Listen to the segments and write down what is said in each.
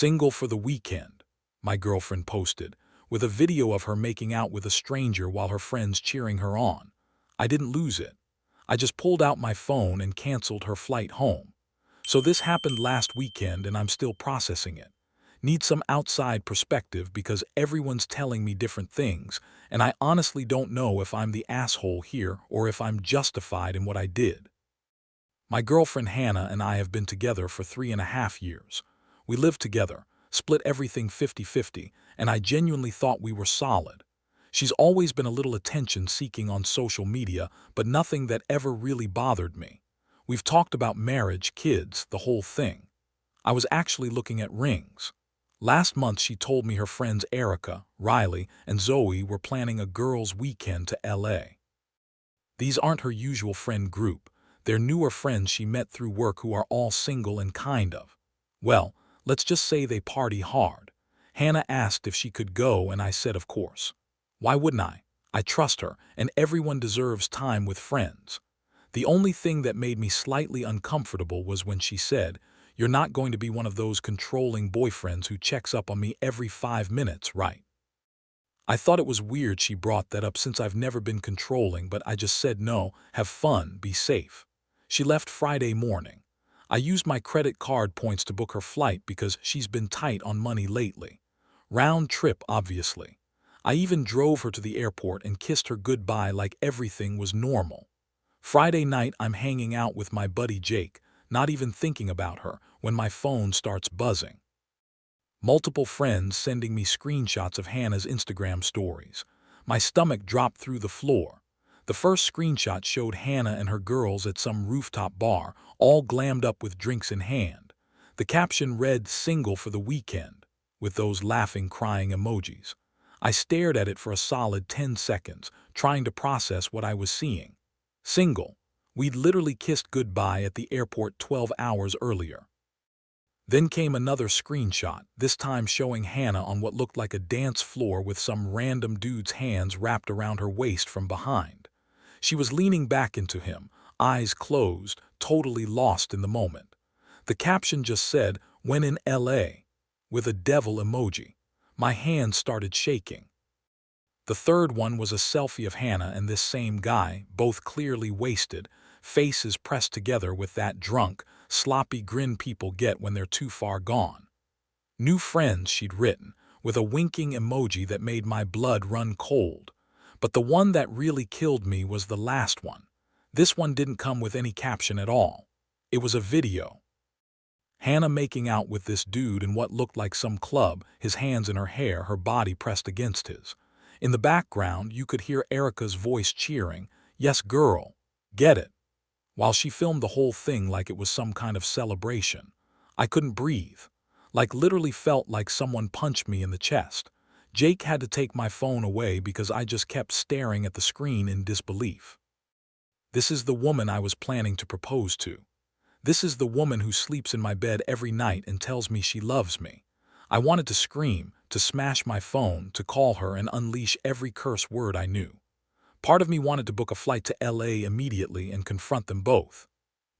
Single for the weekend, my girlfriend posted, with a video of her making out with a stranger while her friends cheering her on. I didn't lose it. I just pulled out my phone and canceled her flight home. So this happened last weekend and I'm still processing it. Need some outside perspective because everyone's telling me different things, and I honestly don't know if I'm the asshole here or if I'm justified in what I did. My girlfriend Hannah and I have been together for 3.5 years. We lived together, split everything 50-50, and I genuinely thought we were solid. She's always been a little attention-seeking on social media, but nothing that ever really bothered me. We've talked about marriage, kids, the whole thing. I was actually looking at rings. Last month she told me her friends Erica, Riley, and Zoe were planning a girls' weekend to LA. These aren't her usual friend group. They're newer friends she met through work who are all single and kind of. Well, let's just say they party hard. Hannah asked if she could go and I said of course. Why wouldn't I? I trust her, and everyone deserves time with friends. The only thing that made me slightly uncomfortable was when she said, "You're not going to be one of those controlling boyfriends who checks up on me every 5 minutes, right?" I thought it was weird she brought that up since I've never been controlling, but I just said no, have fun, be safe. She left Friday morning. I used my credit card points to book her flight because she's been tight on money lately. Round trip, obviously. I even drove her to the airport and kissed her goodbye like everything was normal. Friday night I'm hanging out with my buddy Jake, not even thinking about her, when my phone starts buzzing. Multiple friends sending me screenshots of Hannah's Instagram stories. My stomach dropped through the floor. The first screenshot showed Hannah and her girls at some rooftop bar, all glammed up with drinks in hand. The caption read, "Single for the weekend," with those laughing, crying emojis. I stared at it for a solid 10 seconds, trying to process what I was seeing. Single. We'd literally kissed goodbye at the airport 12 hours earlier. Then came another screenshot, this time showing Hannah on what looked like a dance floor with some random dude's hands wrapped around her waist from behind. She was leaning back into him, eyes closed, totally lost in the moment. The caption just said, "When in LA," with a devil emoji. My hands started shaking. The third one was a selfie of Hannah and this same guy, both clearly wasted, faces pressed together with that drunk, sloppy grin people get when they're too far gone. New friends, she'd written, with a winking emoji that made my blood run cold. But the one that really killed me was the last one. This one didn't come with any caption at all. It was a video. Hannah making out with this dude in what looked like some club, his hands in her hair, her body pressed against his. In the background, you could hear Erica's voice cheering, "Yes, girl, get it," while she filmed the whole thing like it was some kind of celebration. I couldn't breathe. Like literally felt like someone punched me in the chest. Jake had to take my phone away because I just kept staring at the screen in disbelief. This is the woman I was planning to propose to. This is the woman who sleeps in my bed every night and tells me she loves me. I wanted to scream, to smash my phone, to call her and unleash every curse word I knew. Part of me wanted to book a flight to LA immediately and confront them both.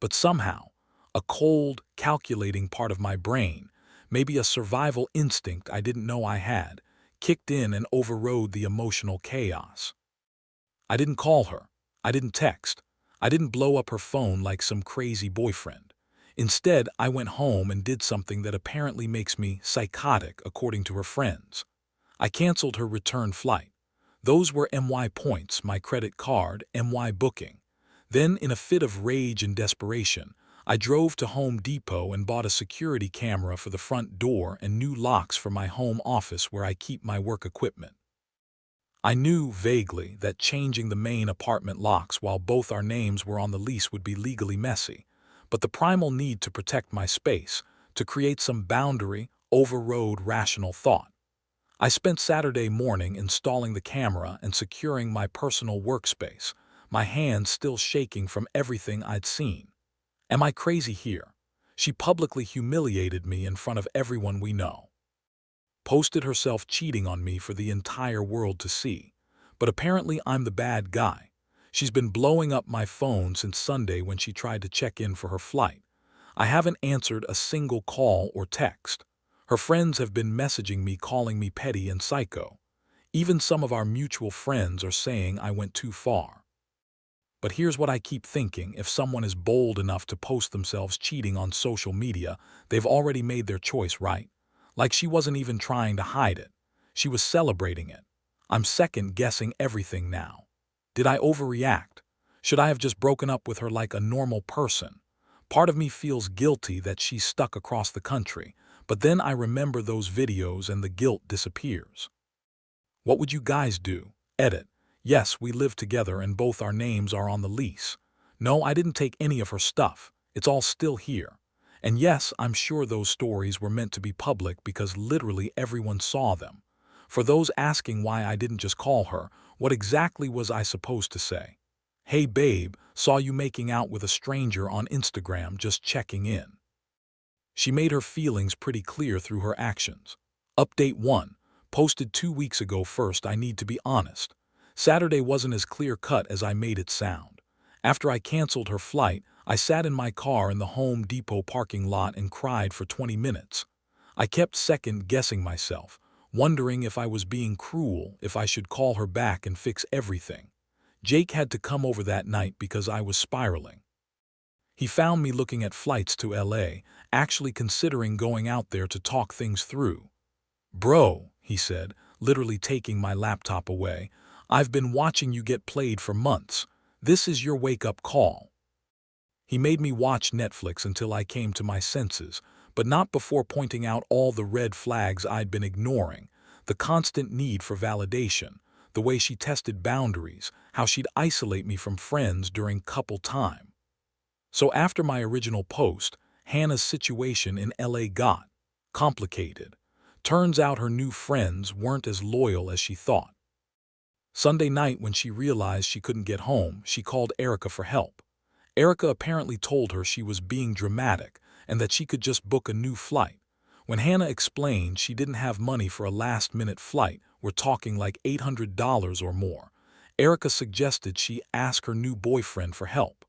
But somehow, a cold, calculating part of my brain, maybe a survival instinct I didn't know I had, kicked in and overrode the emotional chaos. I didn't call her. I didn't text. I didn't blow up her phone like some crazy boyfriend. Instead, I went home and did something that apparently makes me psychotic, according to her friends. I canceled her return flight. Those were MY points, my credit card, MY booking. Then, in a fit of rage and desperation, I drove to Home Depot and bought a security camera for the front door and new locks for my home office where I keep my work equipment. I knew, vaguely, that changing the main apartment locks while both our names were on the lease would be legally messy, but the primal need to protect my space, to create some boundary, overrode rational thought. I spent Saturday morning installing the camera and securing my personal workspace, my hands still shaking from everything I'd seen. Am I crazy here? She publicly humiliated me in front of everyone we know. Posted herself cheating on me for the entire world to see. But apparently I'm the bad guy. She's been blowing up my phone since Sunday when she tried to check in for her flight. I haven't answered a single call or text. Her friends have been messaging me calling me petty and psycho. Even some of our mutual friends are saying I went too far. But here's what I keep thinking: if someone is bold enough to post themselves cheating on social media, they've already made their choice, right? Like she wasn't even trying to hide it. She was celebrating it. I'm second-guessing everything now. Did I overreact? Should I have just broken up with her like a normal person? Part of me feels guilty that she's stuck across the country, but then I remember those videos and the guilt disappears. What would you guys do? Edit. Yes, we live together and both our names are on the lease. No, I didn't take any of her stuff. It's all still here. And yes, I'm sure those stories were meant to be public because literally everyone saw them. For those asking why I didn't just call her, what exactly was I supposed to say? Hey babe, saw you making out with a stranger on Instagram, just checking in. She made her feelings pretty clear through her actions. Update 1. Posted 2 weeks ago. First, I need to be honest. Saturday wasn't as clear-cut as I made it sound. After I canceled her flight, I sat in my car in the Home Depot parking lot and cried for 20 minutes. I kept second-guessing myself, wondering if I was being cruel, if I should call her back and fix everything. Jake had to come over that night because I was spiraling. He found me looking at flights to LA, actually considering going out there to talk things through. Bro, he said, literally taking my laptop away, I've been watching you get played for months. This is your wake-up call. He made me watch Netflix until I came to my senses, but not before pointing out all the red flags I'd been ignoring: the constant need for validation, the way she tested boundaries, how she'd isolate me from friends during couple time. So after my original post, Hannah's situation in LA got complicated. Turns out her new friends weren't as loyal as she thought. Sunday night, when she realized she couldn't get home, she called Erica for help. Erica apparently told her she was being dramatic and that she could just book a new flight. When Hannah explained she didn't have money for a last-minute flight, we're talking like $800 or more, Erica suggested she ask her new boyfriend for help.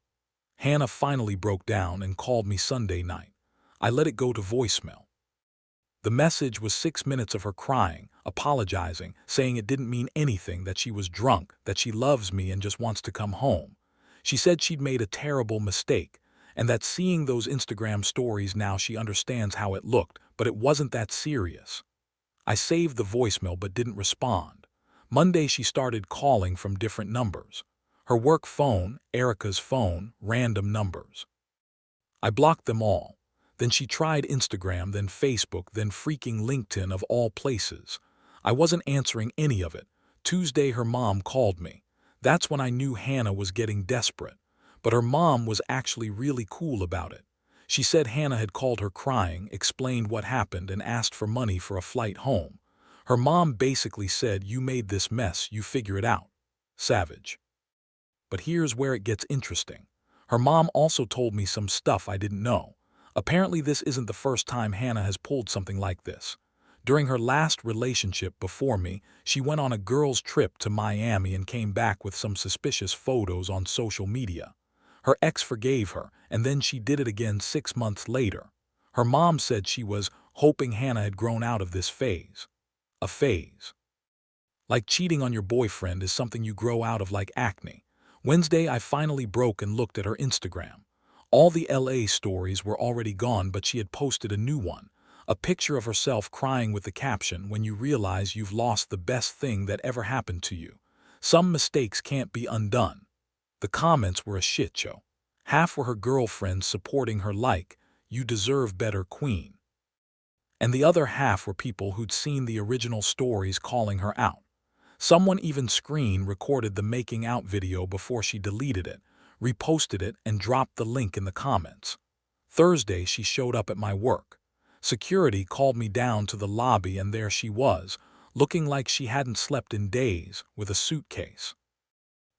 Hannah finally broke down and called me Sunday night. I let it go to voicemail. The message was 6 minutes of her crying, apologizing, saying it didn't mean anything, that she was drunk, that she loves me and just wants to come home. She said she'd made a terrible mistake, and that seeing those Instagram stories now she understands how it looked, but it wasn't that serious. I saved the voicemail but didn't respond. Monday she started calling from different numbers. Her work phone, Erica's phone, random numbers. I blocked them all. Then she tried Instagram, then Facebook, then freaking LinkedIn of all places. I wasn't answering any of it. Tuesday her mom called me. That's when I knew Hannah was getting desperate. But her mom was actually really cool about it. She said Hannah had called her crying, explained what happened, and asked for money for a flight home. Her mom basically said, "You made this mess, you figure it out." Savage. But here's where it gets interesting. Her mom also told me some stuff I didn't know. Apparently this isn't the first time Hannah has pulled something like this. During her last relationship before me, she went on a girls' trip to Miami and came back with some suspicious photos on social media. Her ex forgave her, and then she did it again 6 months later. Her mom said she was hoping Hannah had grown out of this phase. A phase. Like cheating on your boyfriend is something you grow out of like acne. Wednesday I finally broke and looked at her Instagram. All the LA stories were already gone, but she had posted a new one. A picture of herself crying with the caption, "When you realize you've lost the best thing that ever happened to you. Some mistakes can't be undone." The comments were a shit show. Half were her girlfriends supporting her like, "You deserve better, queen." And the other half were people who'd seen the original stories calling her out. Someone even screen recorded the making out video before she deleted it, reposted it, and dropped the link in the comments. Thursday she showed up at my work. Security called me down to the lobby and there she was, looking like she hadn't slept in days, with a suitcase.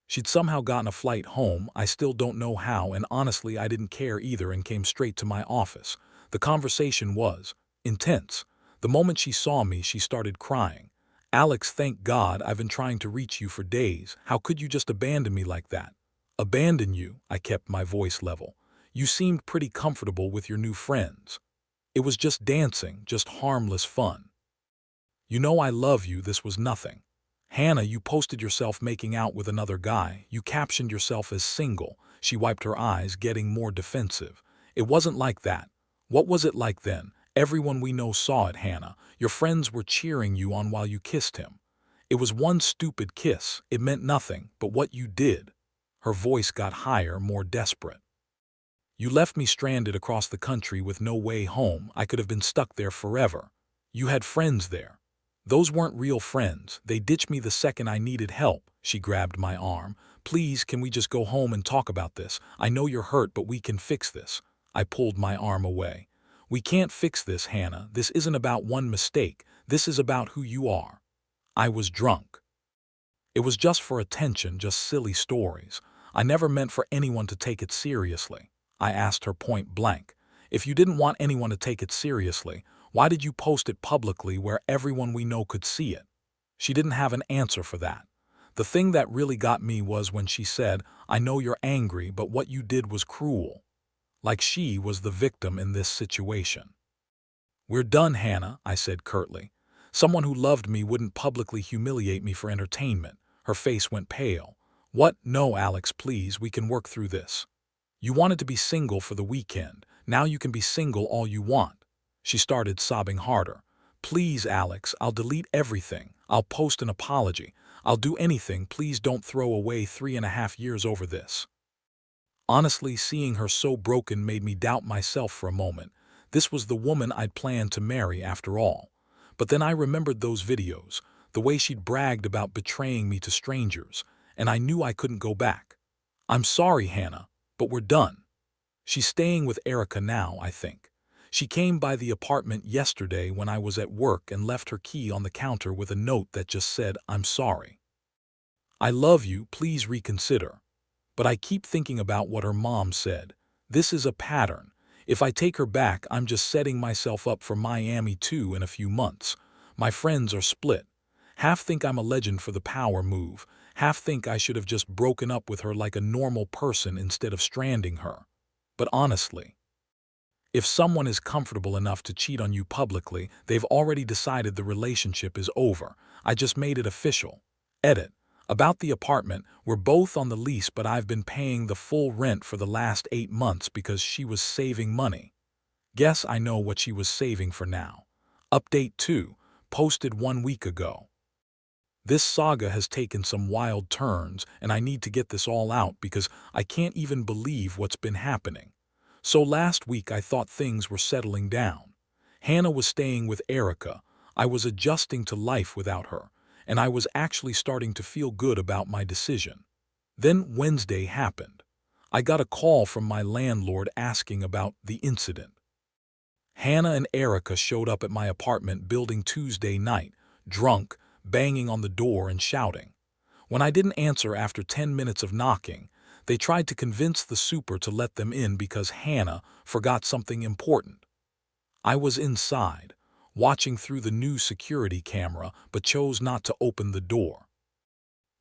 She'd somehow gotten a flight home, I still don't know how, and honestly I didn't care either, and came straight to my office. The conversation was intense. The moment she saw me, she started crying. "Alex, thank God, I've been trying to reach you for days. How could you just abandon me like that?" "Abandon you?" I kept my voice level. "You seemed pretty comfortable with your new friends." It was just dancing, just harmless fun. You know I love you, this was nothing. Hannah, you posted yourself making out with another guy. You captioned yourself as single. She wiped her eyes, getting more defensive. It wasn't like that. What was it like then? Everyone we know saw it, Hannah. Your friends were cheering you on while you kissed him. It was one stupid kiss. It meant nothing, but what you did. Her voice got higher, more desperate. You left me stranded across the country with no way home. I could have been stuck there forever. You had friends there. Those weren't real friends. They ditched me the second I needed help. She grabbed my arm. Please, can we just go home and talk about this? I know you're hurt, but we can fix this. I pulled my arm away. We can't fix this, Hannah. This isn't about one mistake. This is about who you are. I was drunk. It was just for attention, just silly stories. I never meant for anyone to take it seriously. I asked her point blank. If you didn't want anyone to take it seriously, why did you post it publicly where everyone we know could see it? She didn't have an answer for that. The thing that really got me was when she said, I know you're angry, but what you did was cruel. Like she was the victim in this situation. We're done, Hannah, I said curtly. Someone who loved me wouldn't publicly humiliate me for entertainment. Her face went pale. What? No, Alex, please, we can work through this. You wanted to be single for the weekend. Now you can be single all you want. She started sobbing harder. Please, Alex, I'll delete everything. I'll post an apology. I'll do anything. Please don't throw away 3.5 years over this. Honestly, seeing her so broken made me doubt myself for a moment. This was the woman I'd planned to marry after all. But then I remembered those videos, the way she'd bragged about betraying me to strangers, and I knew I couldn't go back. I'm sorry, Hannah, but we're done. She's staying with Erica now, I think. She came by the apartment yesterday when I was at work and left her key on the counter with a note that just said, I'm sorry. I love you, please reconsider. But I keep thinking about what her mom said. This is a pattern. If I take her back, I'm just setting myself up for Miami too in a few months. My friends are split. Half think I'm a legend for the power move. Half think I should have just broken up with her like a normal person instead of stranding her. But honestly, if someone is comfortable enough to cheat on you publicly, they've already decided the relationship is over. I just made it official. Edit. About the apartment, we're both on the lease, but I've been paying the full rent for the last 8 months because she was saving money. Guess I know what she was saving for now. Update 2, posted 1 week ago. This saga has taken some wild turns, and I need to get this all out because I can't even believe what's been happening. So last week I thought things were settling down. Hannah was staying with Erica. I was adjusting to life without her, and I was actually starting to feel good about my decision. Then Wednesday happened. I got a call from my landlord asking about the incident. Hannah and Erica showed up at my apartment building Tuesday night, drunk, banging on the door and shouting. When I didn't answer after 10 minutes of knocking, they tried to convince the super to let them in because Hannah forgot something important. I was inside, watching through the new security camera, but chose not to open the door.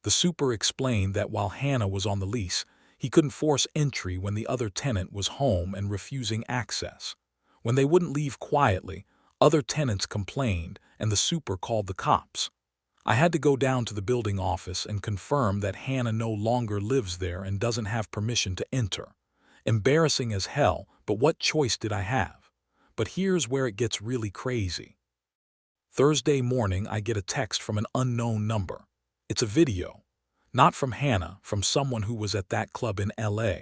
The super explained that while Hannah was on the lease, he couldn't force entry when the other tenant was home and refusing access. When they wouldn't leave quietly, other tenants complained and the super called the cops. I had to go down to the building office and confirm that Hannah no longer lives there and doesn't have permission to enter. Embarrassing as hell, but what choice did I have? But here's where it gets really crazy. Thursday morning, I get a text from an unknown number. It's a video. Not from Hannah, from someone who was at that club in LA.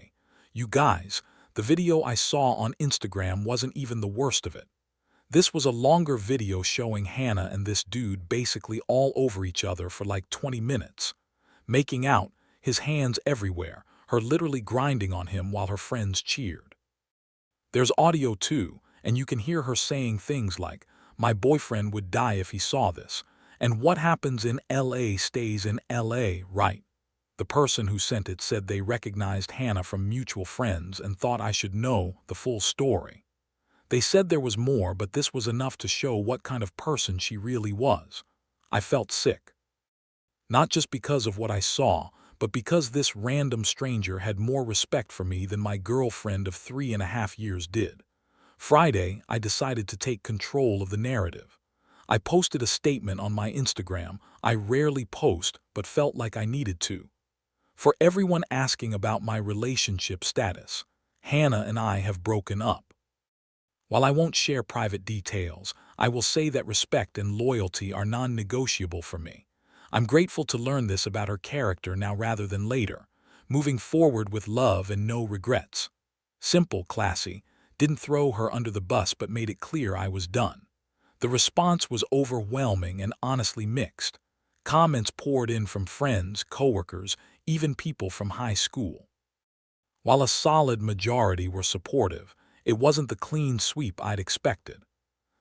You guys, the video I saw on Instagram wasn't even the worst of it. This was a longer video showing Hannah and this dude basically all over each other for like 20 minutes. Making out, his hands everywhere, her literally grinding on him while her friends cheered. There's audio too, and you can hear her saying things like, my boyfriend would die if he saw this, and what happens in LA stays in LA, right? The person who sent it said they recognized Hannah from mutual friends and thought I should know the full story. They said there was more, but this was enough to show what kind of person she really was. I felt sick. Not just because of what I saw, but because this random stranger had more respect for me than my girlfriend of 3.5 years did. Friday, I decided to take control of the narrative. I posted a statement on my Instagram. I rarely post, but felt like I needed to. For everyone asking about my relationship status, Hannah and I have broken up. While I won't share private details, I will say that respect and loyalty are non-negotiable for me. I'm grateful to learn this about her character now rather than later, moving forward with love and no regrets. Simple, classy, didn't throw her under the bus but made it clear I was done. The response was overwhelming and honestly mixed. Comments poured in from friends, coworkers, even people from high school. While a solid majority were supportive, it wasn't the clean sweep I'd expected.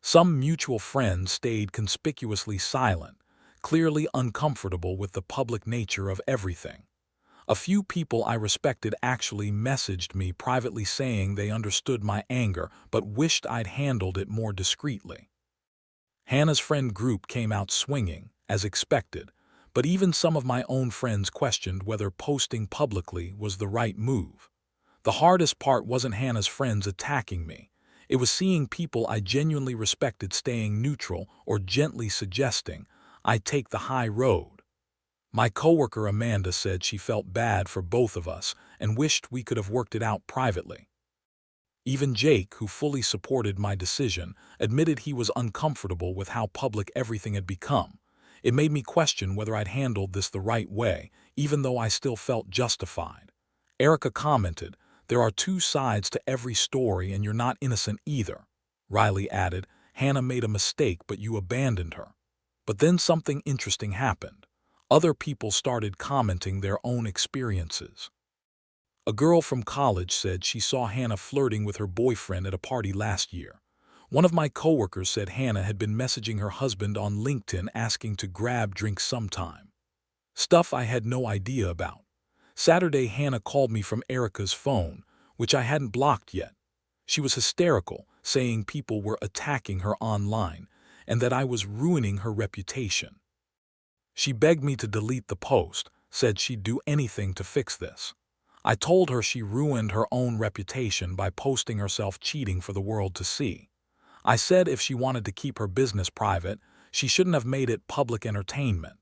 Some mutual friends stayed conspicuously silent, clearly uncomfortable with the public nature of everything. A few people I respected actually messaged me privately saying they understood my anger but wished I'd handled it more discreetly. Hannah's friend group came out swinging, as expected, but even some of my own friends questioned whether posting publicly was the right move. The hardest part wasn't Hannah's friends attacking me. It was seeing people I genuinely respected staying neutral or gently suggesting I take the high road. My coworker Amanda said she felt bad for both of us and wished we could have worked it out privately. Even Jake, who fully supported my decision, admitted he was uncomfortable with how public everything had become. It made me question whether I'd handled this the right way, even though I still felt justified. Erica commented, "There are two sides to every story and you're not innocent either." Riley added, "Hannah made a mistake but you abandoned her." But then something interesting happened. Other people started commenting their own experiences. A girl from college said she saw Hannah flirting with her boyfriend at a party last year. One of my coworkers said Hannah had been messaging her husband on LinkedIn asking to grab drinks sometime. Stuff I had no idea about. Saturday, Hannah called me from Erica's phone, which I hadn't blocked yet. She was hysterical, saying people were attacking her online and that I was ruining her reputation. She begged me to delete the post, said she'd do anything to fix this. I told her she ruined her own reputation by posting herself cheating for the world to see. I said if she wanted to keep her business private, she shouldn't have made it public entertainment.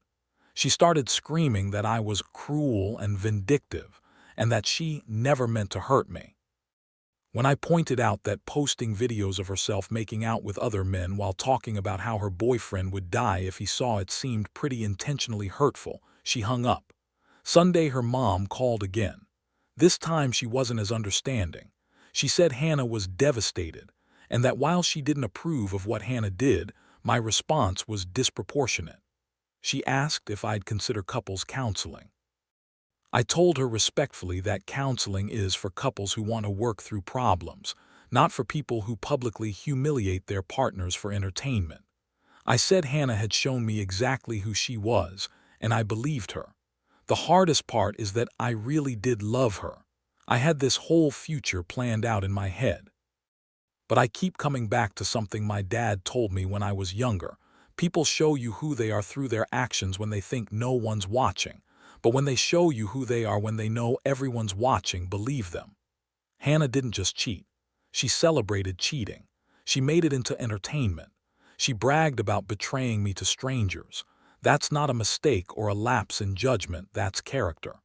She started screaming that I was cruel and vindictive, and that she never meant to hurt me. When I pointed out that posting videos of herself making out with other men while talking about how her boyfriend would die if he saw it seemed pretty intentionally hurtful, she hung up. Sunday, her mom called again. This time she wasn't as understanding. She said Hannah was devastated, and that while she didn't approve of what Hannah did, my response was disproportionate. She asked if I'd consider couples counseling. I told her respectfully that counseling is for couples who want to work through problems, not for people who publicly humiliate their partners for entertainment. I said Hannah had shown me exactly who she was, and I believed her. The hardest part is that I really did love her. I had this whole future planned out in my head. But I keep coming back to something my dad told me when I was younger. People show you who they are through their actions when they think no one's watching. But when they show you who they are when they know everyone's watching, believe them. Hannah didn't just cheat. She celebrated cheating. She made it into entertainment. She bragged about betraying me to strangers. That's not a mistake or a lapse in judgment, that's character.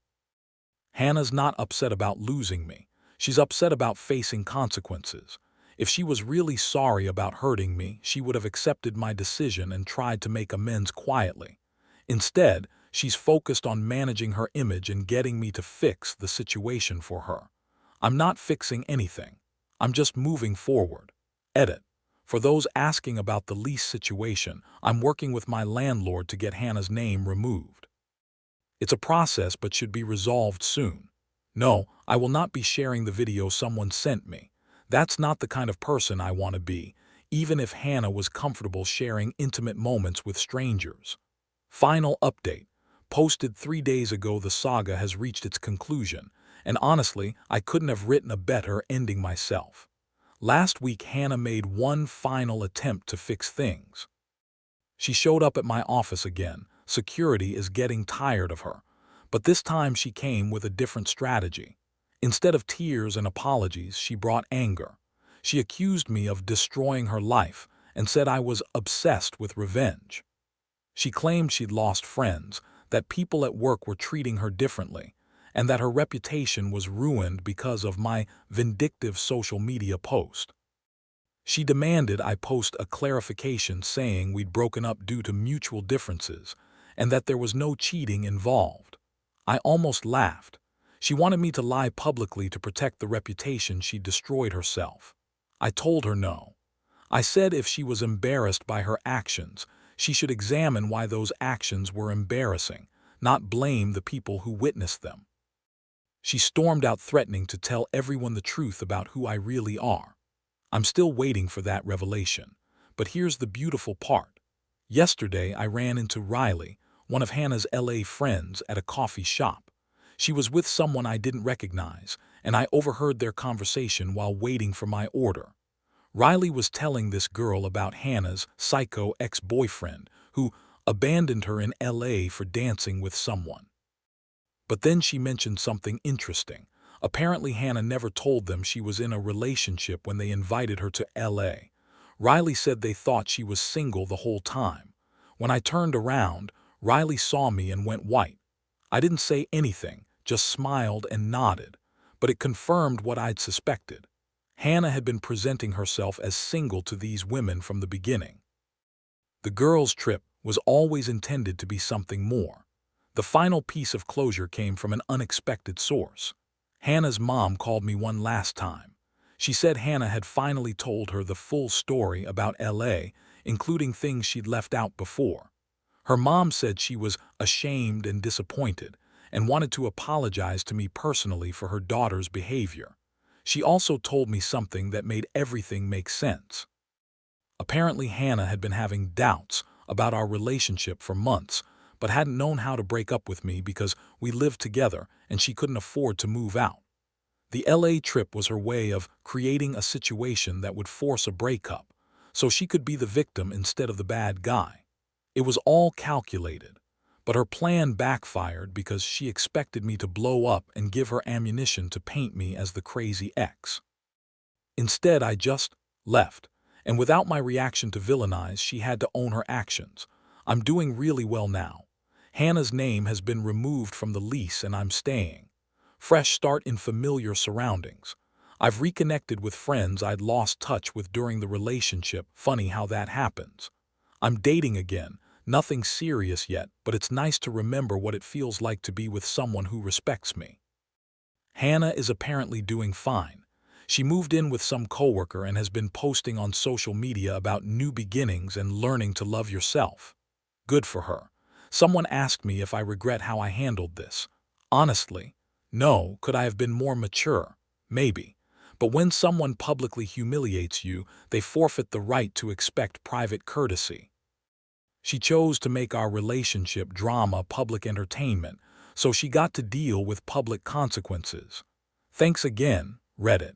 Hannah's not upset about losing me. She's upset about facing consequences. If she was really sorry about hurting me, she would have accepted my decision and tried to make amends quietly. Instead, she's focused on managing her image and getting me to fix the situation for her. I'm not fixing anything. I'm just moving forward. Edit. For those asking about the lease situation, I'm working with my landlord to get Hannah's name removed. It's a process but should be resolved soon. No, I will not be sharing the video someone sent me. That's not the kind of person I want to be, even if Hannah was comfortable sharing intimate moments with strangers. Final update. Posted 3 days ago, the saga has reached its conclusion, and honestly, I couldn't have written a better ending myself. Last week, Hannah made one final attempt to fix things. She showed up at my office again. Security is getting tired of her. But this time she came with a different strategy. Instead of tears and apologies, she brought anger. She accused me of destroying her life and said I was obsessed with revenge. She claimed she'd lost friends, that people at work were treating her differently, and that her reputation was ruined because of my vindictive social media post. She demanded I post a clarification saying we'd broken up due to mutual differences and that there was no cheating involved. I almost laughed. She wanted me to lie publicly to protect the reputation she'd destroyed herself. I told her no. I said if she was embarrassed by her actions, she should examine why those actions were embarrassing, not blame the people who witnessed them. She stormed out threatening to tell everyone the truth about who I really are. I'm still waiting for that revelation. But here's the beautiful part. Yesterday, I ran into Riley, one of Hannah's LA friends, at a coffee shop. She was with someone I didn't recognize, and I overheard their conversation while waiting for my order. Riley was telling this girl about Hannah's psycho ex-boyfriend, who abandoned her in LA for dancing with someone. But then she mentioned something interesting. Apparently Hannah never told them she was in a relationship when they invited her to LA. Riley said they thought she was single the whole time. When I turned around, Riley saw me and went white. I didn't say anything, just smiled and nodded, but it confirmed what I'd suspected. Hannah had been presenting herself as single to these women from the beginning. The girls' trip was always intended to be something more. The final piece of closure came from an unexpected source. Hannah's mom called me one last time. She said Hannah had finally told her the full story about LA, including things she'd left out before. Her mom said she was ashamed and disappointed and wanted to apologize to me personally for her daughter's behavior. She also told me something that made everything make sense. Apparently Hannah had been having doubts about our relationship for months, but hadn't known how to break up with me because we lived together and she couldn't afford to move out. The LA trip was her way of creating a situation that would force a breakup, so she could be the victim instead of the bad guy. It was all calculated, but her plan backfired because she expected me to blow up and give her ammunition to paint me as the crazy ex. Instead, I just left, and without my reaction to villainize, she had to own her actions. I'm doing really well now. Hannah's name has been removed from the lease and I'm staying. Fresh start in familiar surroundings. I've reconnected with friends I'd lost touch with during the relationship. Funny how that happens. I'm dating again, nothing serious yet, but it's nice to remember what it feels like to be with someone who respects me. Hannah is apparently doing fine. She moved in with some coworker and has been posting on social media about new beginnings and learning to love yourself. Good for her. Someone asked me if I regret how I handled this. Honestly, no. Could I have been more mature? Maybe. But when someone publicly humiliates you, they forfeit the right to expect private courtesy. She chose to make our relationship drama public entertainment, so she got to deal with public consequences. Thanks again, Reddit.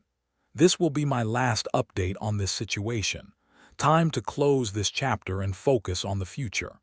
This will be my last update on this situation. Time to close this chapter and focus on the future.